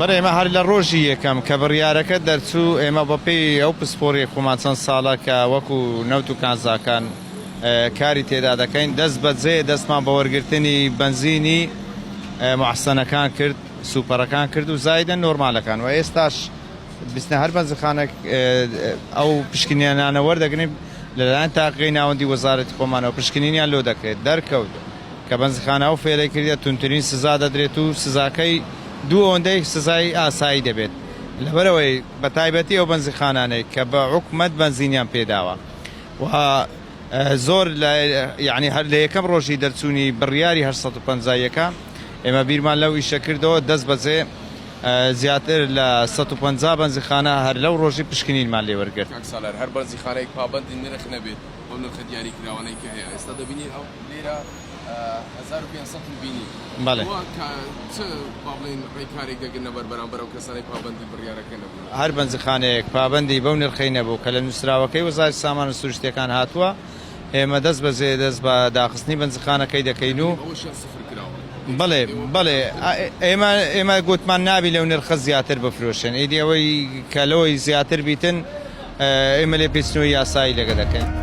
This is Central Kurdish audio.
بەڵێ ئێمە هەر لە ڕۆژی یەکەم کە بڕیارەکە دەرچوو ئێمە بەپێی ئەو پسپۆڕی خۆمان چەند ساڵە کە وەکو نەوت و کانزاکان کاری تێدا دەکەین دەست بەجێ دەستمان بە وەرگرتنی بنزینی موحسەنەکان کرد سوپەرەکان کرد و زایدە نۆرمالەکان و ئێستاش بستنە هەر بەنزخانە ئەو پشکنیانانە وەردەگرین لەلایەن تاقیی ناوەندی وەزارەتی خۆمانەوە پشکنینیان لۆ دەکرێت دەرکەوت کە بەنزخانە ئەو فێرەی کردە تونترین سزا دەدرێت و سزاکەی دوو ئەوەندەی سزای ئاسایی دەبێت لەبەرەوەی بە تایبەتی ئەو بەنزخانانەی کە بە حکومەت بنزینیان پێداوە و زۆر یعنی هەر لە یەکەم ڕۆژی دەرچوونی بڕیاری 850یەکە ئێمە بیرمان لەو ئیشە کردەوە دەست بەجێ زیاتر لە 150 بەنزخانە هەر لەو ڕۆژی پشکنینمان لێ وەرگرت. ساڵار هەر بەنزخانەیەک پابەندی نرخ نەبێت ئەو نرخە دیاری کراوانەی کە هەیە ئێستا دەبینی ئەو لێرە 1500 بینی بەڵێ باڵێن ڕێکارێک دەگەنە بەرامبەر ئەو کەسانەی پابەندی بڕیارەکە نەبوو هەر بەنزخانەیەک پابەندی بەو نرخەی نەبوو کە لە نووسراوەکەی وەزارەتی سامان و سروشتیەکان هاتووە ئێمە دەست بەجێ دەست بە داخستنی بەنزخانەکەی دەکەین و بەڵێ ئێمە گوتمان نابی لەو نرخە زیاتر بفرۆشن ئیدی ئەوەی کە لەوەی زیاتر بیتن ئێمە لێ پێچنەوەی یاسایی لەگە دەکەین.